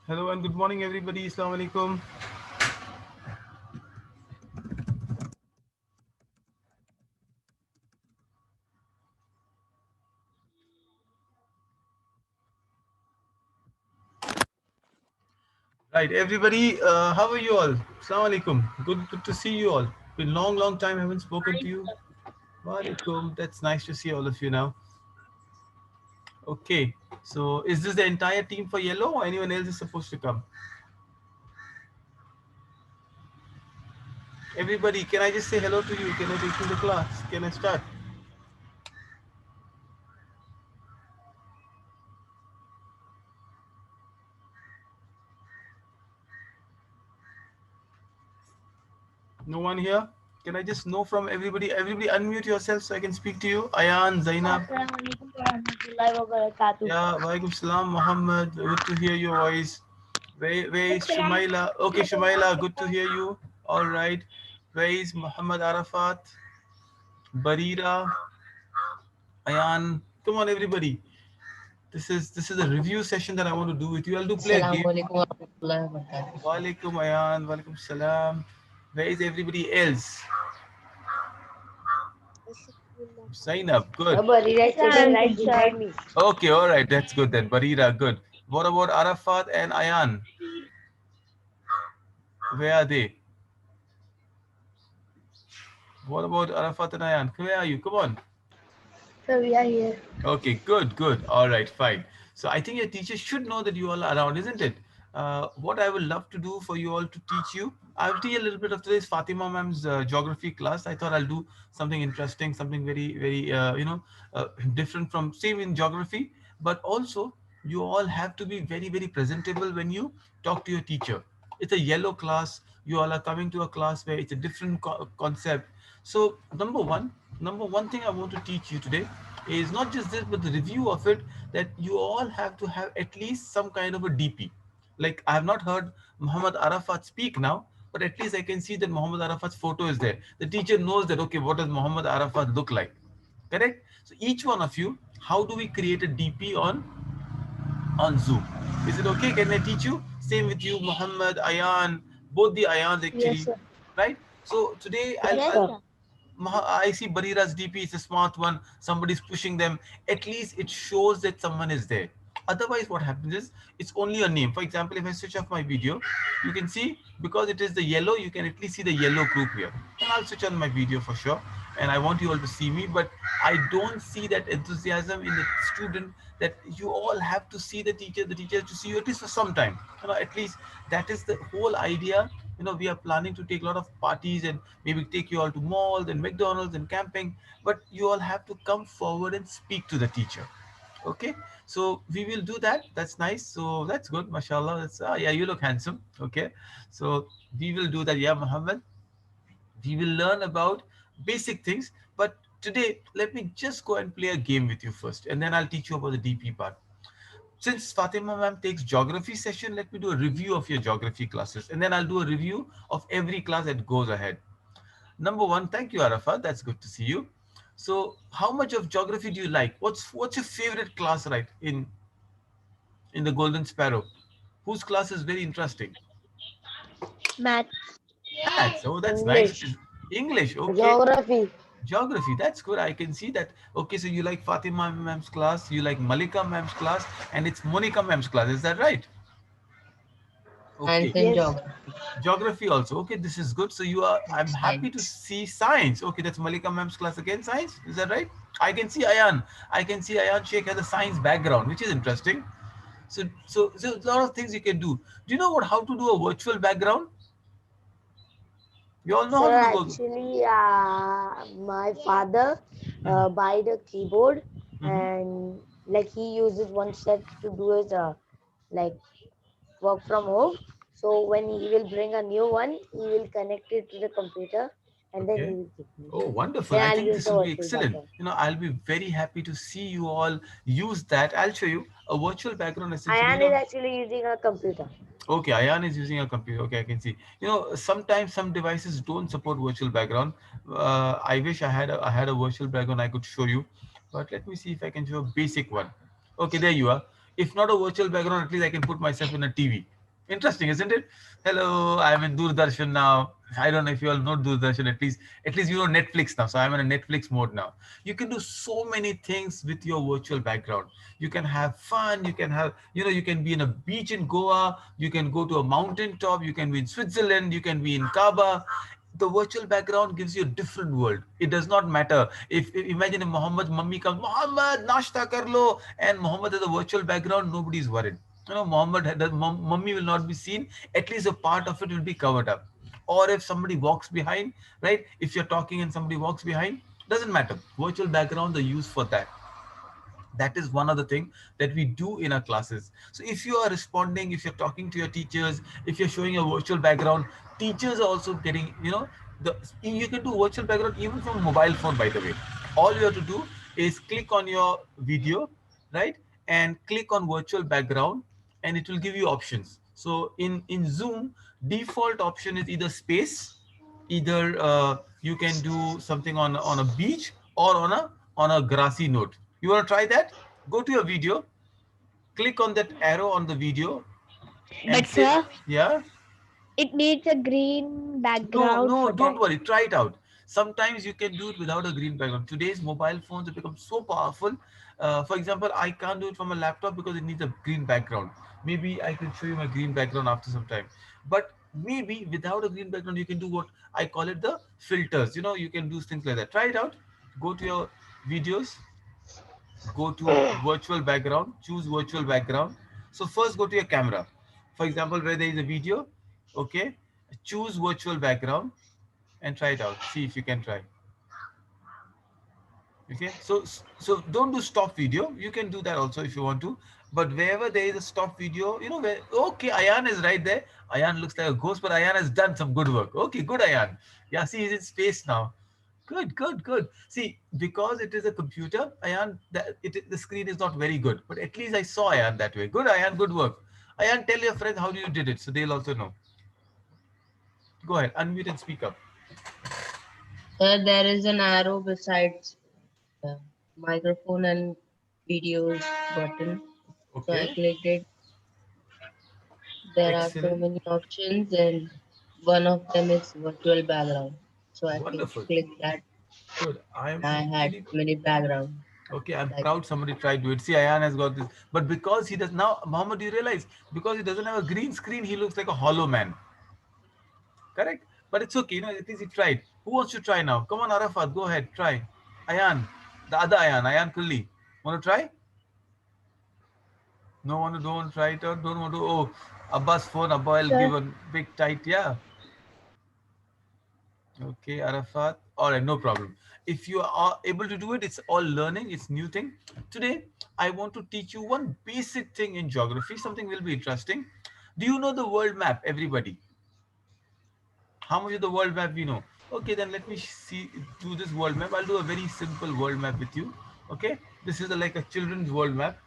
Hello and good morning, everybody. Assalamu alaikum. Right, everybody. How are you all? Assalamu alaikum. Good to see you all. Been long, long time. Haven't spoken to you. Wa alaikum. That's nice to see all of you now. Okay. So, is this the entire team for Yellow, or anyone else is supposed to come? Everybody, can I just say hello to you? Can I take you to the class? Can I start? No one here? Can I just know from everybody? Everybody, unmute yourself so I can speak to you. Ayan, Zainab. Assalamualaikum warahmatullahi wabarakatuh. Yeah, Walaikum Salam, Muhammad. Good to hear your voice. Where is Shumaila? Okay, Shumaila, good to hear you. All right. Where is Muhammad Arafat? Barira, Ayan. Come on, everybody. This is a review session that I want to do with you. I'll do play a game. Assalamualaikum warahmatullahi wabarakatuh. Walaikum Ayan, Walaikum Salam. Where is everybody else? Sign up. Good. Barira is sitting right beside me. Okay, all right. That's good then. Barira, good. What about Arafat and Ayan? Where are they? What about Arafat and Ayan? Where are you? Come on. So we are here. Okay, good. All right, fine. So I think your teacher should know that you all are around, isn't it? What I would love to do for you all to teach you, I'll teach a little bit of today's Fatima ma'am's geography class. I thought I'll do something interesting, something very, different from same in geography, but also you all have to be very presentable when you talk to your teacher. It's a yellow class. You all are coming to a class where it's a different concept. So number one thing I want to teach you today is not just this, but the review of it, that you all have to have at least some kind of a DP. Like I have not heard Muhammad Arafat speak now, but at least I can see that Muhammad Arafat's photo is there. The teacher knows that, okay, what does Muhammad Arafat look like? Correct? So each one of you, how do we create a DP on Zoom? Is it okay? Can I teach you? Same with you, Muhammad, Ayan, both the Ayans Yes, actually, sir. right? So today Yes, sir. I see Barira's DP is a smart one. Somebody's pushing them. At least it shows that someone is there. Otherwise, what happens is it's only a name. For example, if I switch off my video, you can see because it is the yellow, you can at least see the yellow group here. And I'll switch on my video for sure. And I want you all to see me, but I don't see that enthusiasm in the student that you all have to see the teacher to see you at least for some time. At least that is the whole idea. We are planning to take a lot of parties and maybe take you all to malls and McDonald's and camping, but you all have to come forward and speak to the teacher. Okay, so we will do that. That's nice. So that's good, mashallah. That's yeah, you look handsome. Okay, so we will do that. Yeah, Muhammad, we will learn about basic things, but today let me just go and play a game with you first, and then I'll teach you about the DP part. Since Fatima ma'am takes geography session, let me do a review of your geography classes, and then I'll do a review of every class that goes ahead. Number one, thank you, Arafat. That's good to see you. So, how much of geography do you like? What's your favorite class, right, in the Golden Sparrow? Whose class is very interesting? Math. Maths. Oh, that's nice. English. English. Okay. Geography. Geography. That's good. I can see that. Okay, so you like Fatima ma'am's class, you like Malika ma'am's class, and it's Monica ma'am's class. Is that right? Science Okay. and Yes. geography. Geography also. Okay, this is good. So you are, I'm happy to Science. see science. Okay, that's Malika ma'am's class again. Science. Is that right? I can see Ayan. I can see Ayan Sheikh has a science background, which is interesting. So a lot of things you can do. Do you know how to do a virtual background? You all know how Sir, to do actually, my father Mhm, buy the keyboard mhm. and like he uses one set to do his like work from home. So when he will bring a new one, he will connect it to the computer and then he Okay. will give me. Oh, wonderful. Then I I'll think use this the will be virtual excellent. background. I'll be very happy to see you all use that. I'll show you a virtual background essentially. Ayan is actually using a computer. Okay, Ayan is using a computer. Okay, I can see. Sometimes some devices don't support virtual background. I wish I had a virtual background I could show you, but let me see if I can show a basic one. Okay, there you are. If not a virtual background, at least I can put myself in a TV. Interesting, isn't it? Hello, I'm in Doordarshan now. I don't know if you all know Doordarshan. At least you know Netflix now. So I'm in a Netflix mode now. You can do so many things with your virtual background. You can have fun. You can have, you can be in a beach in Goa. You can go to a mountain top. You can be in Switzerland. You can be in Kaaba. The virtual background gives you a different world. It does not matter if imagine if Muhammad mummy comes, Muhammad nashta kar lo, and Muhammad has a virtual background. Nobody is worried. Muhammad the mummy will not be seen. At least a part of it will be covered up. Or if somebody walks behind, right? If you're talking and somebody walks behind, doesn't matter. Virtual backgrounds are used for that. That is one of the things that we do in our classes. So if you are responding, if you're talking to your teachers, if you're showing a virtual background, teachers are also getting, the you can do virtual background even from a mobile phone, by the way. All you have to do is click on your video, right, and click on virtual background, and it will give you options. So in Zoom, default option is either space, either you can do something on a beach or on a grassy note. You want to try that? Go to your video, click on that arrow on the video, and But say, sir, yeah. it needs a green No, background no, for don't that. worry. Try it out. Sometimes you can do it without a green background. Today's mobile phones have become so powerful. For example, I can't do it from a laptop because it needs a green background. Maybe I can show you my green background after some time. But maybe without a green background, you can do what I call it the filters. You can do things like that. Try it out. Go to your videos, go to virtual background, choose virtual background. So first go to your camera. For example, where there is a video, okay, choose virtual background and try it out. See if you can try. Okay, so don't do stop video. You can do that also if you want to. But wherever there is a stop video, where okay, Ayan is right there. Ayan looks like a ghost, but Ayan has done some good work. Okay, good Ayan. Yeah, see, he's in space now. Good, good, good. See, because it is a computer, Ayan, the screen is not very good. But at least I saw Ayan that way. Good, Ayan, good work. Ayan, tell your friends how you did it, so they'll also know. Go ahead, unmute and speak up. There is an arrow besides the microphone and videos button. So I Okay, clicked it. There are so excellent, many options, and one of them is virtual background. So I wonderful, clicked that. good. I am I had really many background. okay. I'm Like proud somebody tried to do it. See, Ayan has got this, but because he does now, Mohammed, you realize because he doesn't have a green screen, he looks like a hollow man. Correct? But it's okay. At least he tried. Who wants to try now? Come on, Arafat, go ahead, try. Ayan, the other Ayan Kulli. Want to try? No one, don't want to try it out. Don't want to. Oh, Abbas phone. Abba will give Sir, a big tight. Yeah. Okay, Arafat. All right, no problem. If you are able to do it, it's all learning. It's new thing. Today, I want to teach you one basic thing in geography. Something will be interesting. Do you know the world map, everybody? How much of the world map we know? Okay, then let me see do this world map. I'll do a very simple world map with you. Okay, this is like a children's world map,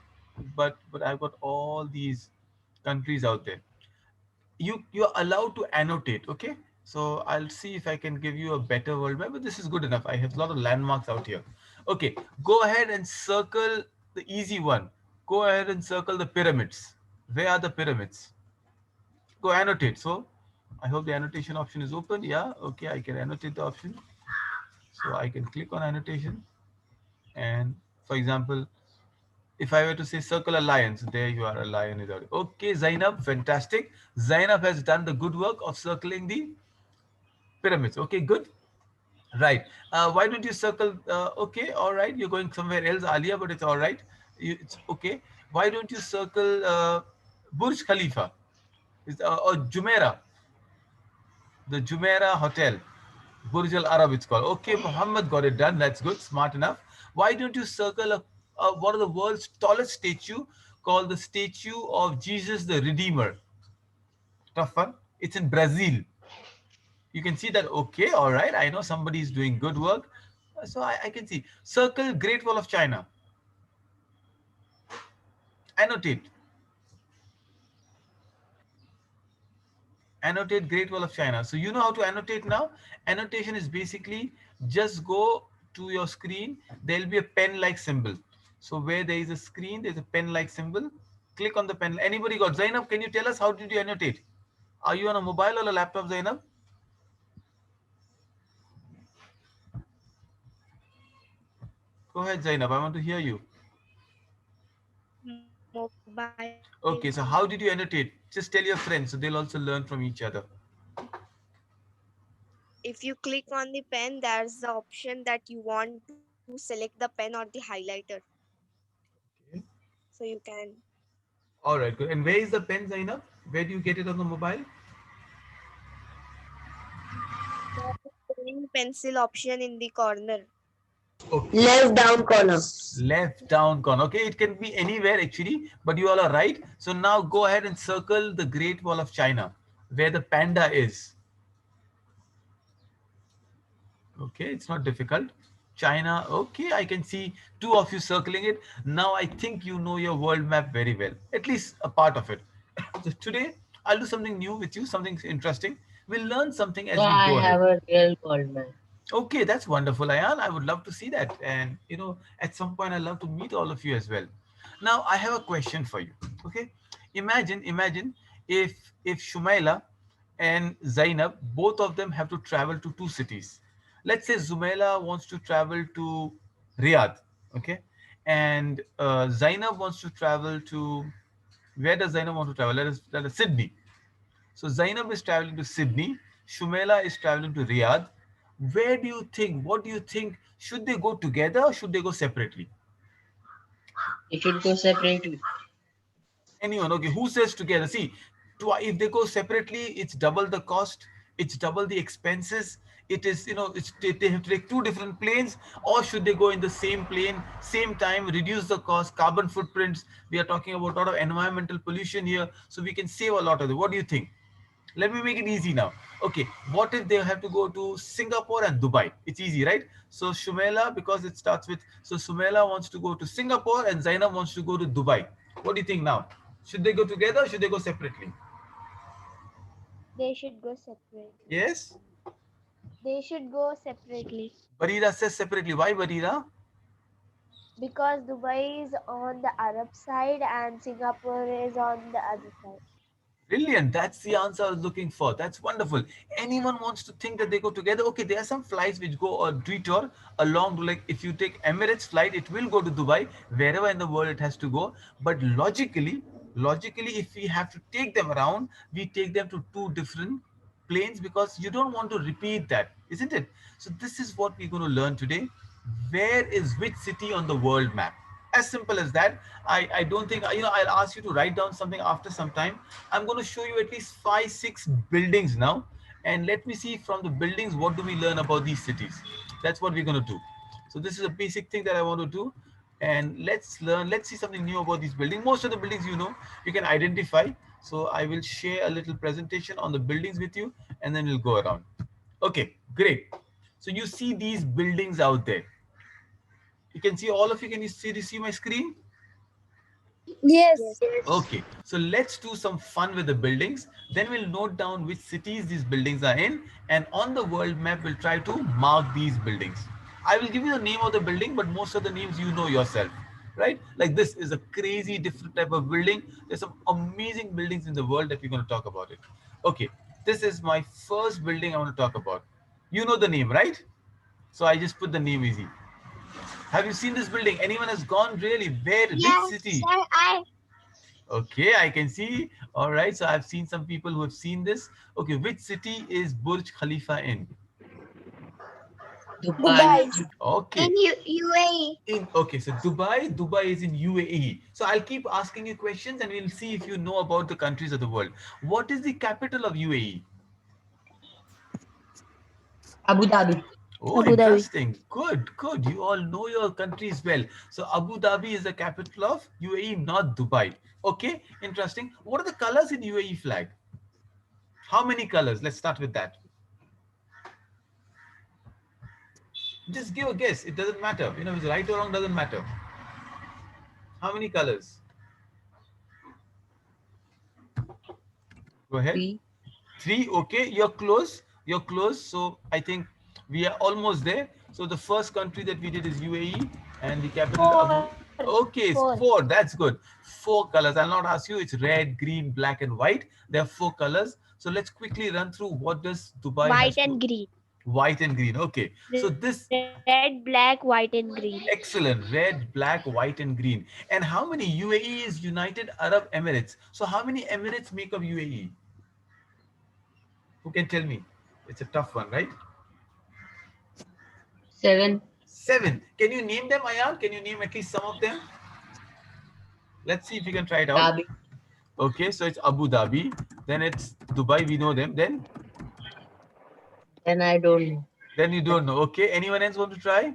but I've got all these countries out there. You're allowed to annotate. Okay, so I'll see if I can give you a better world map, but this is good enough. I have a lot of landmarks out here. Okay, go ahead and circle the easy one. Go ahead and circle the pyramids. Where are the pyramids? Go annotate. So I hope the annotation option is open. Yeah, okay, I can annotate the option. So I can click on annotation. And for example, if I were to say circle a lion, so there you are, a lion is out. Okay, Zainab, fantastic. Zainab has done the good work of circling the pyramids. Okay, good. Right. Why don't you circle? Okay, all right. You're going somewhere else, Alia, but it's all right. It's okay. Why don't you circle Burj Khalifa? Or Jumeirah, the Jumeirah Hotel, Burj Al Arab, it's called. Okay, Muhammad got it done. That's good, smart enough. Why don't you circle one of the world's tallest statue called the Statue of Jesus the Redeemer? Tough one. It's in Brazil. You can see that. Okay, all right. I know somebody is doing good work. So I can see. Circle Great Wall of China. Annotate. Annotate Great Wall of China. So you know how to annotate now. Annotation is basically just go to your screen. There'll be a pen like symbol. So where there is a screen, there's a pen like symbol. Click on the pen. Anybody got? Zainab, can you tell us how did you annotate? Are you on a mobile or a laptop, Zainab? Go ahead, Zainab. I want to hear you. Mobile. Okay, so how did you annotate? Just tell your friends so they'll also learn from each other. If you click on the pen, there's the option that you want to select the pen or the highlighter. Okay. So you can All right, good. And where is the pen, Zainab? Where do you get it on the mobile? there's a pen pencil option in the corner. Okay. Left down corner. Left down corner. Okay, it can be anywhere actually, but you all are right. So now go ahead and circle the Great Wall of China, where the panda is. Okay, it's not difficult. China, okay, I can see two of you circling it. Now I think you know your world map very well, at least a part of it. So today I'll do something new with you, something interesting. We'll learn something So as we I go ahead. have a real gold map. Okay, that's wonderful, Ayan. I would love to see that. And at some point I'd love to meet all of you as well. Now I have a question for you. Okay. Imagine if Shumaila and Zainab, both of them have to travel to two cities. Let's say Zumaila wants to travel to Riyadh, okay, and Zainab wants to travel to, where does Zainab want to travel? Let us Sydney. So Zainab is traveling to Sydney, Shumaila is traveling to Riyadh. Where do you think? What do you think? Should they go together or should they go separately? They should go separately. Anyone? Okay, who says together? See, if they go separately, it's double the cost, it's double the expenses. It is, they have to take two different planes, or should they go in the same plane, same time, reduce the cost, carbon footprints? We are talking about a lot of environmental pollution here, so we can save a lot of it. What do you think? Let me make it easy now. Okay, what if they have to go to Singapore and Dubai? It's easy, right? So Shumela, because it starts with, so Shumela wants to go to Singapore and Zainab wants to go to Dubai. What do you think now? Should they go together or should they go separately? They should go separately. Yes? They should go separately Barira says separately. Why Barira? because Dubai is on the Arab side and Singapore is on the other side. Brilliant. That's the answer I was looking for. That's wonderful. Anyone wants to think that they go together? Okay, there are some flights which go a detour along to, like, if you take Emirates flight, it will go to Dubai, wherever in the world it has to go. But logically, if we have to take them around, we take them to two different planes because you don't want to repeat that, isn't it? So this is what we're going to learn today. Where is which city on the world map? As simple as that. I don't think, I'll ask you to write down something after some time. I'm going to show you at least 5 6 buildings now, and let me see from the buildings what do we learn about these cities. That's what we're going to do. So this is a basic thing that I want to do, and let's see something new about these buildings. Most of the buildings, you can identify. So I will share a little presentation on the buildings with you, and then we'll go around. Okay, great. So you see these buildings out there. You can see all of you. Can you see my screen? Yes. Okay, so let's do some fun with the buildings. Then we'll note down which cities these buildings are in, and on the world map, we'll try to mark these buildings. I will give you the name of the building, but most of the names you know yourself, right? Like this is a crazy different type of building. There's some amazing buildings in the world that we're going to talk about it. Okay, this is my first building I want to talk about. You know the name, right? So I just put the name easy. Have you seen this building? Anyone has gone really? Where? Which Yes, city? sir, Okay, I can see. All right, so I've seen some people who have seen this. Okay, which city is Burj Khalifa in? Dubai. Okay, UAE. okay, so Dubai is in UAE. So I'll keep asking you questions and we'll see if you know about the countries of the world. What is the capital of UAE? Abu Dhabi. Oh, Abu Dhabi. interesting. Good, good. You all know your countries well. So Abu Dhabi is the capital of UAE, not Dubai. Okay, interesting. What are the colors in UAE flag? How many colors? Let's start with that. Just give a guess. It doesn't matter. If it's right or wrong, doesn't matter. How many colors? Go ahead. 3. 3. Okay, you're close. You're close. So I think we are almost there. So the first country that we did is UAE, and the capital Abu. Okay, it's Four. four. That's good. Four colors. I'll not ask you. It's red, green, black, and white. There are four colors. So let's quickly run through what does Dubai White has and to. green. White and green. Okay. So this Red, black, white, and green. excellent. Red, black, white, and green. And how many? UAE is United Arab Emirates. So how many Emirates make up UAE? Who can tell me? It's a tough one, right? 7. Seven. Can you name them, Ayan? Can you name at least some of them? Let's see if you can try it out. Dhabi. Okay, so it's Abu Dhabi. Then it's Dubai. We know them. Then I don't know. Then you don't know. Okay. Anyone else want to try?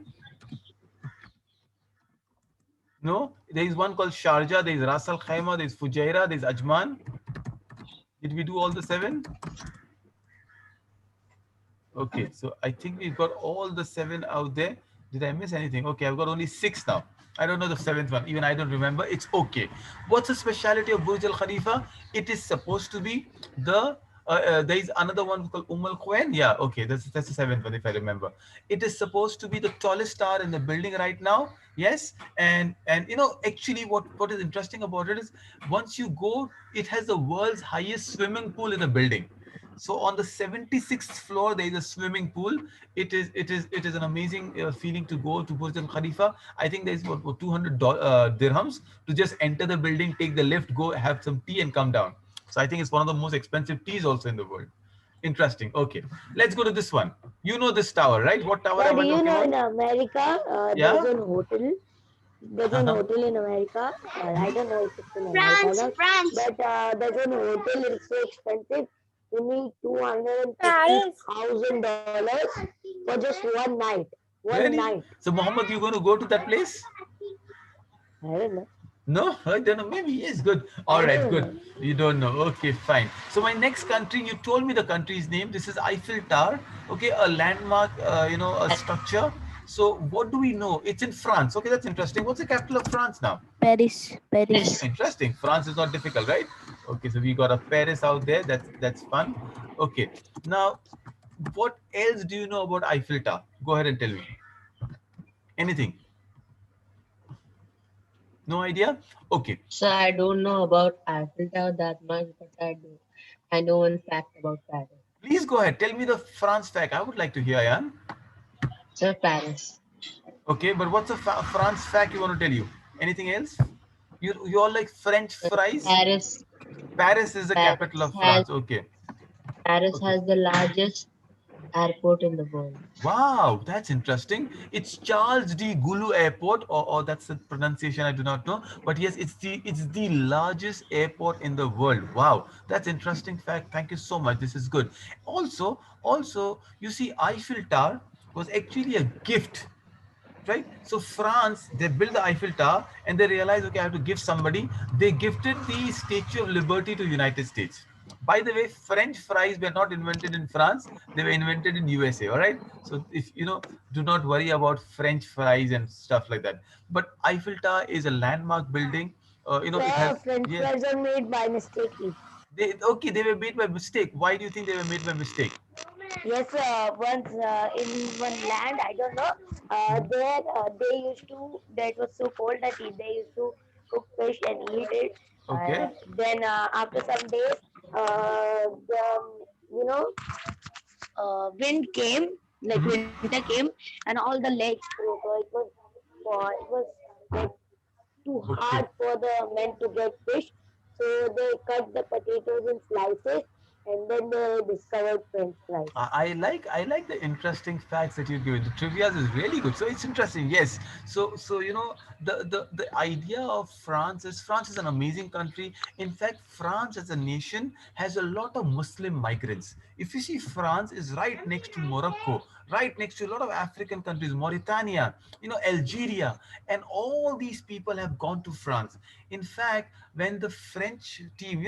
No. There is one called Sharjah. There is Ras Al Khaimah. There is Fujairah. There is Ajman. Did we do all the seven? Okay. So I think we've got all the seven out there. Did I miss anything? Okay, I've got only six now. I don't know the seventh one. Even I don't remember. It's okay. What's the speciality of Burj Al Khalifa? It is supposed to be there is another one called Al Quwain. Yeah, okay, that's the seventh one if I remember. It is supposed to be the tallest tower in the building right now. Yes, and actually what is interesting about it is once you go, it has the world's highest swimming pool in the building. So on the 76th floor, there is a swimming pool. It is an amazing feeling to go to Burj Al Khalifa. I think there is what 200 dirhams to just enter the building, take the lift, go have some tea, and come down. So I think it's one of the most expensive teas also in the world. Interesting. Okay, let's go to this one. You know this tower, right? What tower But am do I you talking know in about? America, Yeah. there's an hotel. There's an hotel in America. I don't know if it's in America or France, not, France. but there's an hotel. It's so expensive. You need Paris. $250,000 for just one night. One Really? night. So Mohammed, you going to go to that place? I don't know. No, I don't know. Maybe yes, good. All I right, don't good. know. You don't know. Okay, fine. So my next country, you told me the country's name. This is Eiffel Tower. Okay, a landmark, a structure. So what do we know? It's in France. Okay, that's interesting. What's the capital of France now? Paris. Yes. Interesting. France is not difficult, right? Okay, so we got a Paris out there. That's fun. Okay, now what else do you know about Eiffel Tower? Go ahead and tell me. Anything? No idea? Okay. So I don't know about Eiffel Tower that much, but I know one fact about Paris. Please go ahead. Tell me the France fact. I would like to hear, Jan. So Paris. Okay, but what's a France fact you want to tell you? Anything else? You all like French fries? Paris. Paris is the capital of France. Okay. Paris Okay. has the largest airport in the world. Wow, that's interesting. It's Charles de Gaulle Airport, or that's the pronunciation I do not know. But yes, it's the largest airport in the world. Wow, that's interesting fact. Thank you so much. This is good. Also, you see, Eiffel Tower was actually a gift, right? So France, they built the Eiffel Tower and they realized, okay, I have to give somebody. They gifted the Statue of Liberty to United States. By the way, French fries were not invented in France; they were invented in USA. All right. So if do not worry about French fries and stuff like that. But Eiffel Tower is a landmark building. It has French yeah. fries are made by mistakenly. They were made by mistake. Why do you think they were made by mistake? Yes, once in one land, I don't know. There they used to. That was so cold that they used to cook fish and eat it. Okay. Then after some days, the you know wind came, like Mhm. winter came, and all the legs broke. It was like too Okay. hard for the men to get fish. So they cut the potatoes in slices, and then they discovered French fries. I like the interesting facts that you're giving. The trivia is really good. So it's interesting. Yes. So the idea of France is an amazing country. In fact, France as a nation has a lot of Muslim migrants. If you see, France is right next to Morocco, right next to a lot of African countries, Mauritania, Algeria, and all these people have gone to France. In fact, when the French team,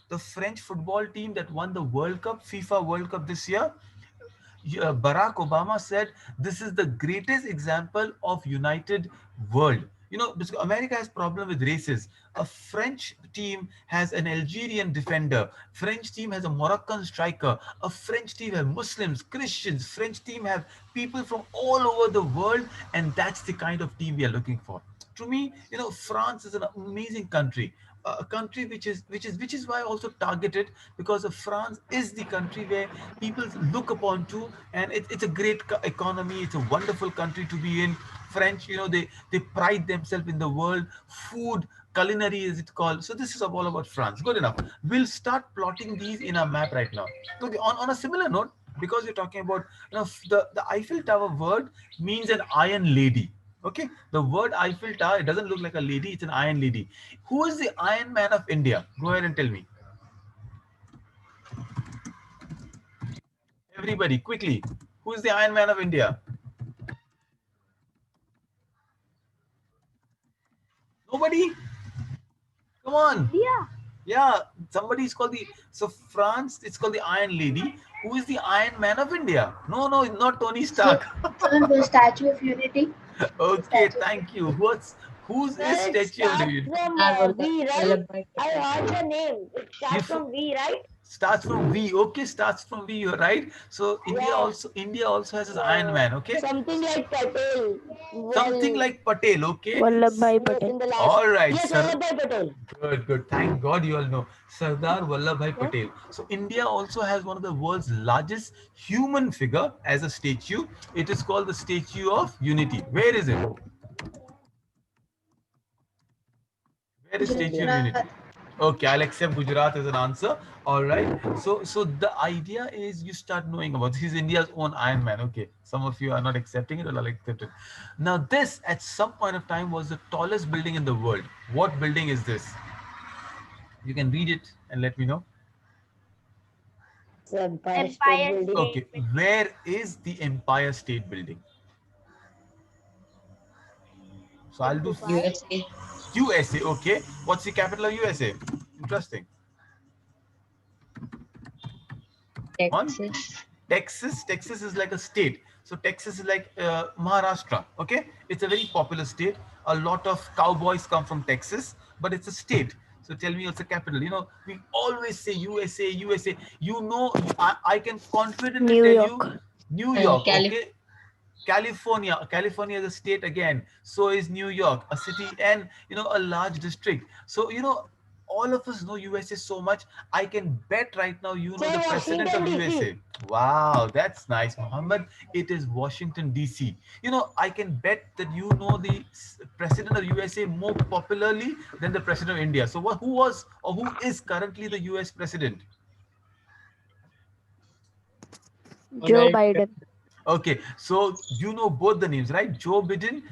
the French football team that won the World Cup, FIFA World Cup this year, Barack Obama said this is the greatest example of united world. Because America has problem with races. A French team has an Algerian defender. French team has a Moroccan striker. A French team have Muslims, Christians. French team have people from all over the world, and that's the kind of team we are looking for. to me, you know, France is an amazing country, a country which is why I also targeted, because of France is the country where people look upon to, and it's a great economy. It's a wonderful country to be in. French, you know, they pride themselves in the world. Food, culinary is it called. So this is all about France. Good enough. We'll start plotting these in our map right now. Okay, on a similar note, because we're talking about, you know, the Eiffel Tower word means an iron lady. Okay, the word Eiffel Tower, it doesn't look like a lady, it's an iron lady. Who is the Iron Man of India? Go ahead and tell me. Everybody, quickly. Who is the Iron Man of India? Nobody? Come on. Yeah. Yeah, somebody is called the, so France, it's called the Iron Lady. Who is the Iron Man of India? No, no, not Tony Stark. The Statue of Unity. Okay, thank you. Who's Sir, is it Statue of starts Liberty? from Sardar V, right? Vallabhbhai I Patel. heard the name. It starts You from V, right? Starts from V. Okay, starts from V. You're right. So Yeah. India also has his Iron Man. Okay, Something like Patel. something Well, like Patel. Okay. Vallabhbhai yes, Patel. in the last. All right, Yes, sir. Vallabhbhai Patel. Good, good. Thank God you all know Sardar Vallabhbhai Yeah. Patel. So India also has one of the world's largest human figure as a statue. It is called the Statue of Unity. Where is it? Where is Statue of Unity? Okay, I'll accept Gujarat as an answer. All right. So the idea is you start knowing about this. He's India's own Iron Man. Okay. Some of you are not accepting it, or I'll accept it. Now, this at some point of time was the tallest building in the world. What building is this? You can read it and let me know. It's Empire State Empire Building. Okay. Where is the Empire State Building? So I'll do USA. USA. Okay. What's the capital of USA? Interesting. One. Texas. Texas is like a state. So Texas is like Maharashtra. Okay, it's a very popular state. A lot of cowboys come from Texas, but it's a state. So tell me, what's the capital? You know, we always say USA, USA. You know, I can confidently New tell York. you, New York. Calif- Okay, California is a state again. So is New York, a city, and you know, a large district. So you know, all of us know USA so much. I can bet right now you know Say the president of Washington, DC. USA. Wow, that's nice, Mohammed. It is Washington DC. You know, I can bet that you know the president of USA more popularly than the president of India. So who was or who is currently the US president? Joe Donald Biden. Okay, so you know both the names, right? Joe Biden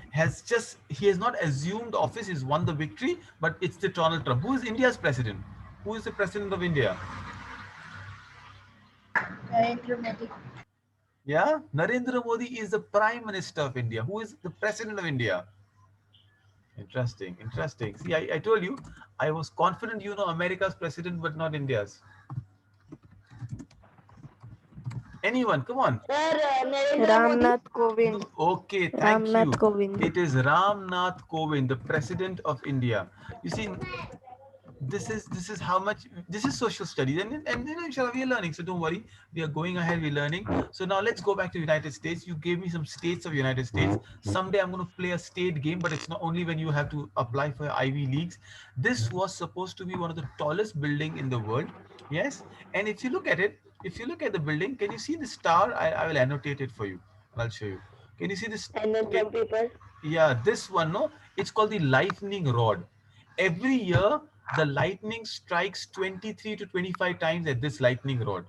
he has not assumed office, he's won the victory, but it's the Donald Trump. Who is India's president? Who is the president of India? Narendra Modi. Yeah, Narendra Modi is the Prime Minister of India. Who is the President of India? Interesting, interesting. See, I told you, I was confident you know America's president, but not India's. Anyone, come on. Sir, Narendra Modi. Ramnath Kovind. Okay, thank Ramnath you. Kovind. It is Ram Nath Kovind, the President of India. You see, this is how much this is social studies, and you know, inshallah, we are learning, so don't worry, we are going ahead, we're learning. So now let's go back to United States. You gave me some states of United States. Someday I'm going to play a state game, but it's not only when you have to apply for Ivy Leagues. This was supposed to be one of the tallest building in the world. Yes, and if you look at it, if you look at the building, can you see the star? I will annotate it for you. I'll show you. Can you see this? And then some people. Yeah, this one, no, it's called the lightning rod. Every year the lightning strikes 23 to 25 times at this lightning rod.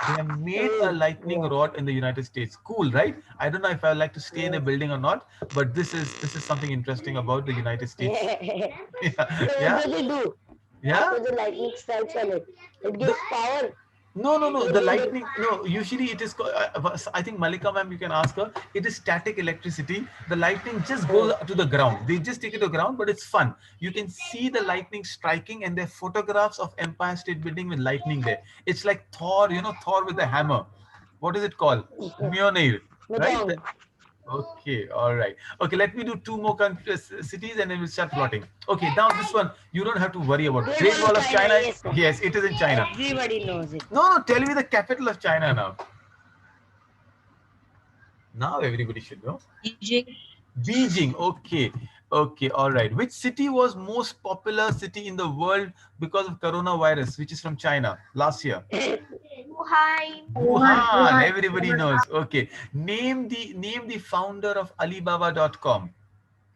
They have made a lightning rod in the United States. Cool, right? I don't know if I like to stay in the building or not, but this is something interesting about the United States. So what Yeah, does it do? yeah. After the lightning strikes on it, it gives power. No. The lightning. No, usually it is. I think Malika ma'am, you can ask her. It is static electricity. The lightning just goes to the ground. They just take it to the ground, but it's fun. You can see the lightning striking, and there are photographs of Empire State Building with lightning there. It's like Thor, you know, Thor with a hammer. What is it called? Mjolnir, right? Madong. Okay, all right. Okay, let me do two more cities and then we'll start plotting. Okay, now this one, you don't have to worry about. Great Wall of China. Yes, sir. Yes, it is in China. Everybody knows it. No, tell me the capital of China now. Now everybody should know. Beijing. Beijing, okay. Okay, all right. Which city was most popular city in the world because of coronavirus, which is from China last year? Wuhan. Wuhan. Everybody knows. Okay. Name the founder of Alibaba.com.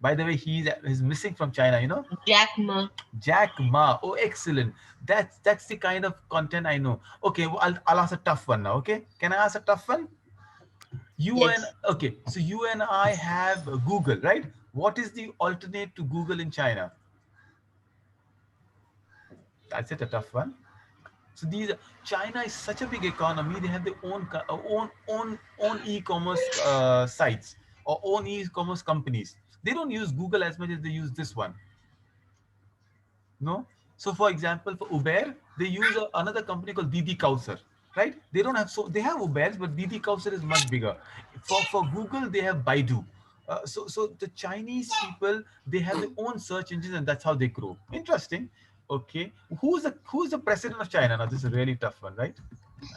By the way, he's missing from China, you know? Jack Ma. Jack Ma. Oh, excellent. That's the kind of content I know. Okay, well, I'll ask a tough one now. Okay, can I ask a tough one? You and Yes. okay, so you and I have Google, right? What is the alternate to Google in China? That's it, a tough one. So China is such a big economy. They have their own e-commerce sites or own e-commerce companies. They don't use Google as much as they use this one. No. So for example, for Uber, they use another company called Didi Kausar, right? They don't have they have Ubers, but Didi Kausar is much bigger. For Google, they have Baidu. So the Chinese people, they have their own search engines, and that's how they grow. Interesting. Okay, who's the president of China? Now this is a really tough one, right?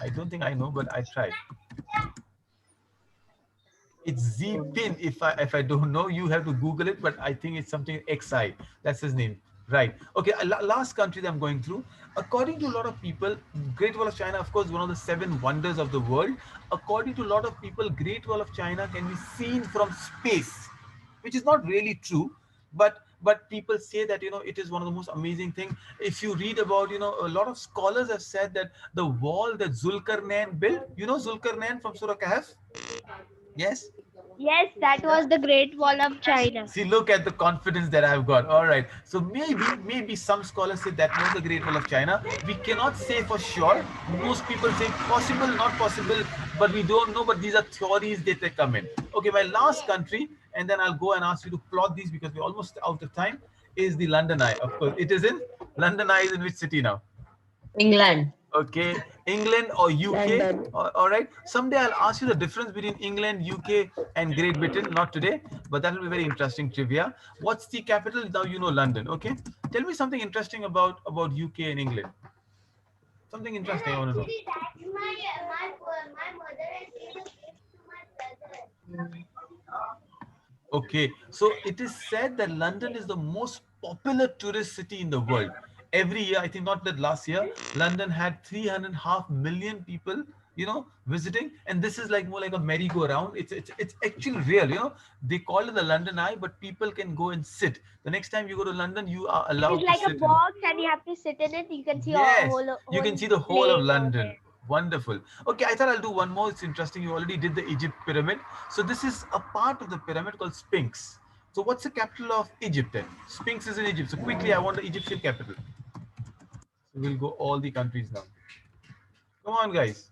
I don't think I know, but I tried. It's Zipin. If I don't know, you have to Google it. But I think it's something XI. That's his name, right? Okay. Last country that I'm going through. According to a lot of people, Great Wall of China, of course, one of the seven wonders of the world. According to a lot of people, Great Wall of China can be seen from space, which is not really true. But people say that it is one of the most amazing thing. If you read about a lot of scholars have said that the wall that Zulkarnain built, Zulkarnain from Surah Kahf. Yes. Yes, that Yeah. was the Great Wall of China. See, look at the confidence that I've got. All right. So maybe some scholars say that was the Great Wall of China. We cannot say for sure. Most people say possible, not possible, but we don't know. But these are theories that they come in. Okay, my last country, and then I'll go and ask you to plot these because we're almost out of time, is the London Eye. Of course, it is in London Eye is in which city now? England. Okay, England or UK. London. All right. Someday I'll ask you the difference between England, UK, and Great Britain. Not today, but that will be very interesting trivia. What's the capital? Now you know London. Okay. Tell me something interesting about UK and England. Something interesting I want to know. Okay, so it is said that London is the most popular tourist city in the world. Every year, I think not that last year, London had 3.5 million people, visiting, and this is like more like a merry-go-round. It's actually real, They call it the London Eye, but people can go and sit. The next time you go to London, you are allowed It's to like a sit. box and you have to sit in it. You can see Yes, whole you can see the whole of place over London. there. Wonderful. Okay, I thought I'll do one more. It's interesting. You already did the Egypt pyramid. So this is a part of the pyramid called Sphinx. So what's the capital of Egypt then? Sphinx is in Egypt. So quickly, I want the Egyptian capital. So we'll go all the countries now. Come on, guys.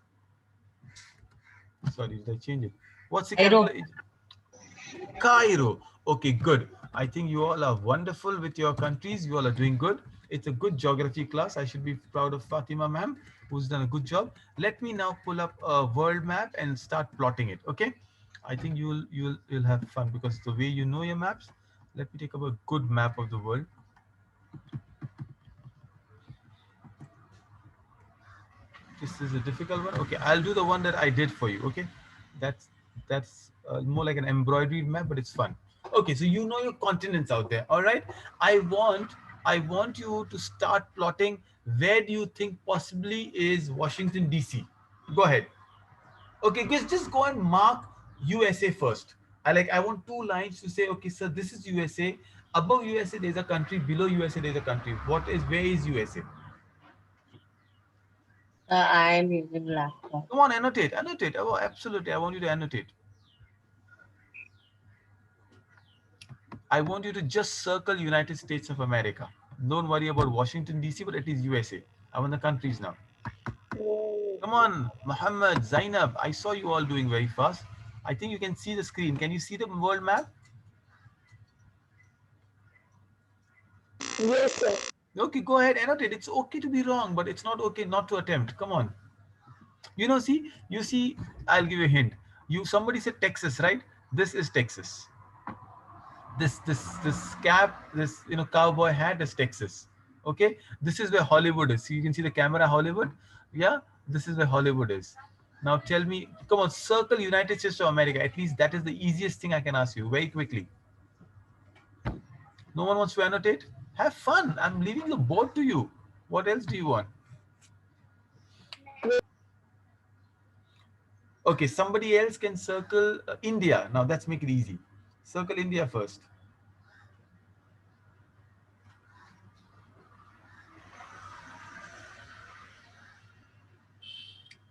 Sorry, did I change it? What's the capital Cairo. of Egypt? Cairo. Okay, good. I think you all are wonderful with your countries. You all are doing good. It's a good geography class. I should be proud of Fatima ma'am, who's done a good job. Let me now pull up a world map and start plotting it. Okay. I think you'll have fun because the way you know your maps. Let me take up a good map of the world. This is a difficult one. Okay, I'll do the one that I did for you. Okay, that's more like an embroidered map, but it's fun. Okay, so you know your continents out there. All right, I want you to start plotting. Where do you think possibly is Washington DC? Go ahead. Okay, just go and mark USA first. I want two lines to say, okay, sir, this is USA. Above USA, there's a country. Below USA, there's a country. Where is USA? I am using laptop. Come on, annotate. Oh, absolutely. I want you to annotate. I want you to just circle United States of America. Don't worry about Washington, D.C., but at least USA. I want the countries now. Come on, Muhammad, Zainab. I saw you all doing very fast. I think you can see the screen. Can you see the world map? Yes, sir. Okay, go ahead, annotate. It's okay to be wrong, but it's not okay not to attempt. Come on. See, I'll give you a hint. Somebody said Texas, right? This is Texas. This cap, this cowboy hat is Texas. Okay, this is where Hollywood is. So you can see the camera, Hollywood. Yeah, this is where Hollywood is. Now tell me, come on, circle United States of America. At least that is the easiest thing I can ask you very quickly. No one wants to annotate? Have fun. I'm leaving the board to you. What else do you want? Okay, somebody else can circle India. Now let's make it easy. Circle India first.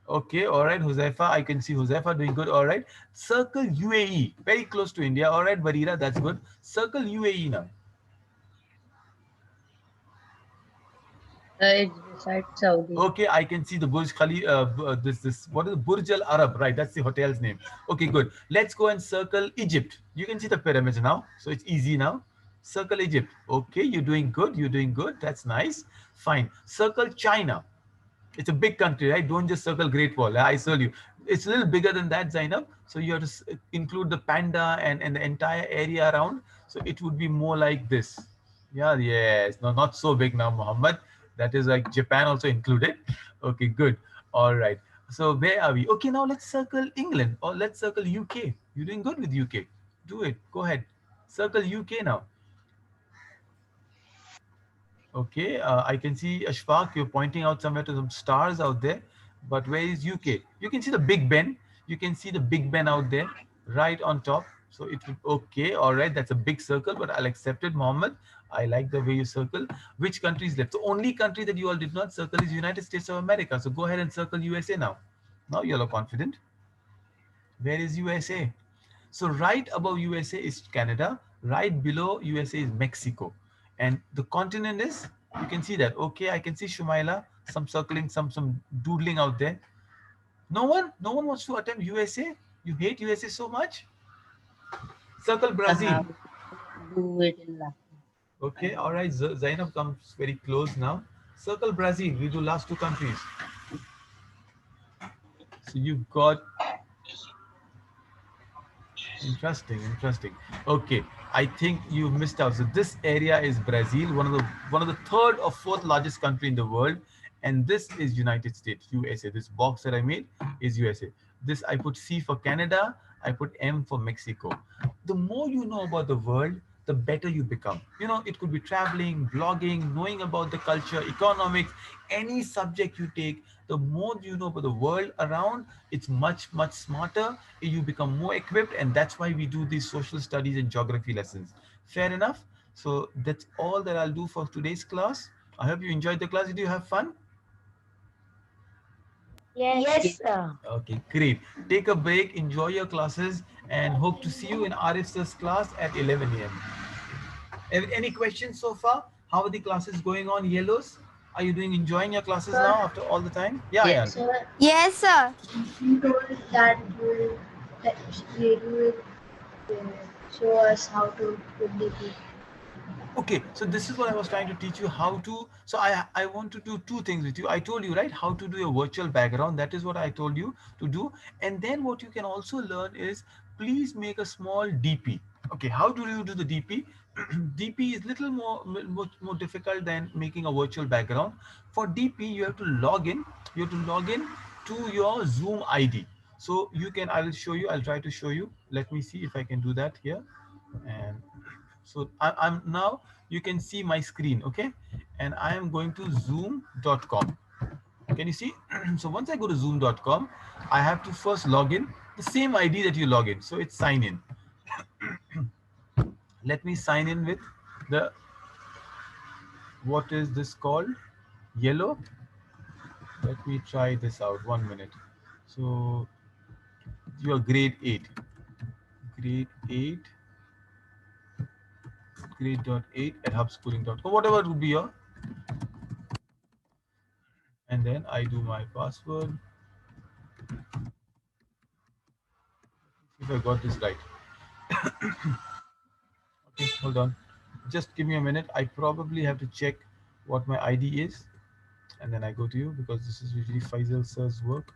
Okay, all right, Huzaifa. I can see Huzaifa doing good. All right. Circle UAE. Very close to India. All right, Barira, that's good. Circle UAE now. It's beside Saudi. Okay, I can see the Burj Khali. What is the Burj Al Arab? Right, that's the hotel's name. Okay, good. Let's go and circle Egypt. You can see the pyramids now, so it's easy now. Circle Egypt. Okay, you're doing good. You're doing good. That's nice. Fine. Circle China. It's a big country, right? Don't just circle Great Wall. I tell you, it's a little bigger than that, Zainab. So you have to include the panda and the entire area around. So it would be more like this. Yeah, yes. No, not so big now, Muhammad. That is like Japan also included. Okay, good. All right. So where are we? Okay, now let's circle England or let's circle UK. You're doing good with UK. Do it. Go ahead. Circle UK now. Okay, I can see Ashfaq, you're pointing out somewhere to some stars out there, but where is UK? You can see the Big Ben. You can see the Big Ben out there, right on top. So it would, okay, all right, that's a big circle, but I'll accept it, Mohammed. I like the way you circle. Which country is left? The only country that you all did not circle is United States of America. So go ahead and circle USA now. Now you're all confident. Where is USA? So right above USA is Canada. Right below USA is Mexico. And the continent is, you can see that. Okay, I can see Shumaila, some circling, some doodling out there. No one wants to attempt USA. You hate USA so much. Circle Brazil. Have to do it in Latin. Okay, all right. Zainab comes very close now. Circle Brazil. We do last two countries. So you've got interesting, interesting. Okay, I think you missed out. So this area is Brazil, one of the third or fourth largest country in the world, and this is United States, USA. This box that I made is USA. This I put C for Canada, I put M for Mexico. The more you know about the world, the better you become. You know, it could be traveling, blogging, knowing about the culture, economics, any subject you take. The more you know about the world around, it's much smarter. You become more equipped, and that's why we do these social studies and geography lessons. Fair enough. So that's all that I'll do for today's class. I hope you enjoyed the class. Did you have fun? Yes. Okay, great. Take a break, enjoy your classes, and hope to see you in Arif's class at 11 a.m. Any questions so far? How are the classes going on, Yellows? Are you enjoying your classes now after all the time? Yeah, Ayan. Yes. Sir, Yes, sir. you told that you will show us how to put the key. Okay, so this is what I was trying to teach you how to. So I want to do two things with you. I told you, right, how to do a virtual background. That is what I told you to do. And then what you can also learn is please make a small DP. Okay, how do you do the DP? DP is little more difficult than making a virtual background. For DP, you have to log in. You have to log in to your Zoom ID. So you can. I will show you. I'll try to show you. Let me see if I can do that here. And so I'm now, you can see my screen, okay? And I am going to zoom.com. Can you see? So once I go to zoom.com, I have to first log in the same ID that you log in. So it's sign in. Let me sign in with the, what is this called? Yellow. Let me try this out. 1 minute. So you are grade 8. Grade 8. Grade.8 at hubschooling.com. Whatever would be your, and then I do my password. If I got this right. Okay, hold on. Just give me a minute. I probably have to check what my ID is, and then I go to you because this is usually Faisal sir's work.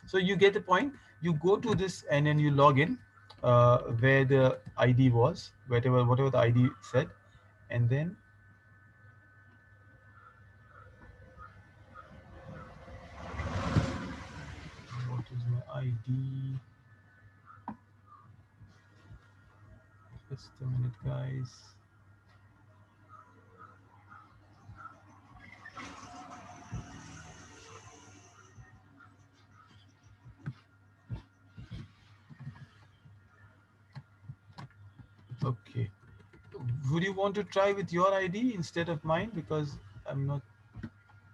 So you get the point. You go to this and then you log in where the ID was, whatever the ID said, and then what is my ID? Just a minute, guys. Okay. Would you want to try with your ID instead of mine? Because I'm not,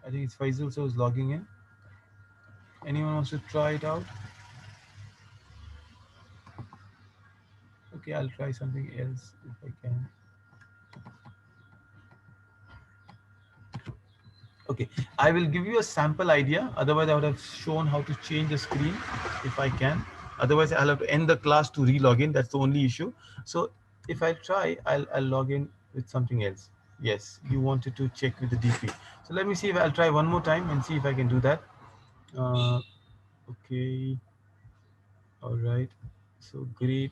I think it's Faisal, so is logging in. Anyone wants to try it out? Okay, I'll try something else if I can. Okay, I will give you a sample idea. Otherwise, I would have shown how to change the screen if I can. Otherwise, I'll have to end the class to re-log in. That's the only issue. So if I try, I'll log in with something else. Yes, you wanted to check with the DP. So let me see if I'll try one more time and see if I can do that. Uh, okay, all right. So great.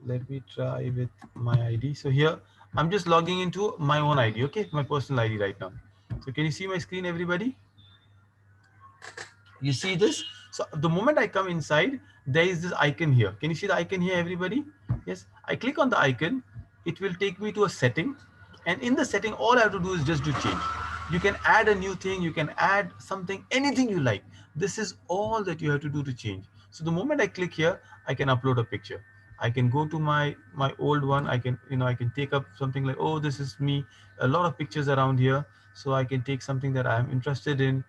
Let me try with my ID. So here, I'm just logging into my own ID, okay? My personal ID right now. So can you see my screen, everybody? You see this? So the moment I come inside, there is this icon here. Can you see the icon here, everybody? Yes. I click on the icon. It will take me to a setting. And in the setting, all I have to do is just do change. You can add a new thing. You can add something, anything you like. This is all that you have to do to change. So the moment I click here, I can upload a picture. I can go to my old one. I can, I can take up something like, oh, this is me. A lot of pictures around here. So I can take something that I'm interested in.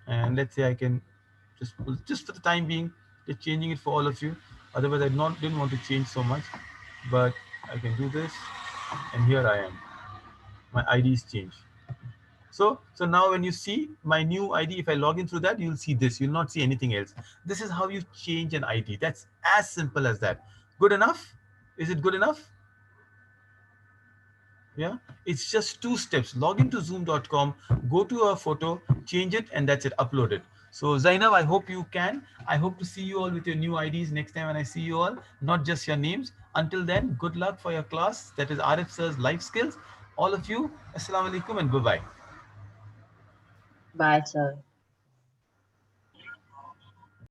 And let's say I can just for the time being, just changing it for all of you. Otherwise, didn't want to change so much, but I can do this, and here I am. My ID is changed. So now when you see my new ID, if I log in through that, you'll see this. You'll not see anything else. This is how you change an ID. That's as simple as that. Good enough? Is it good enough? Yeah, it's just 2 steps. Log into zoom.com, go to a photo, change it, and that's it, upload it. So Zainab, I hope you can. I hope to see you all with your new IDs next time when I see you all, not just your names. Until then, good luck for your class. That is Arif Sir's life skills. All of you, assalamu alaikum and bye-bye. Bye, sir.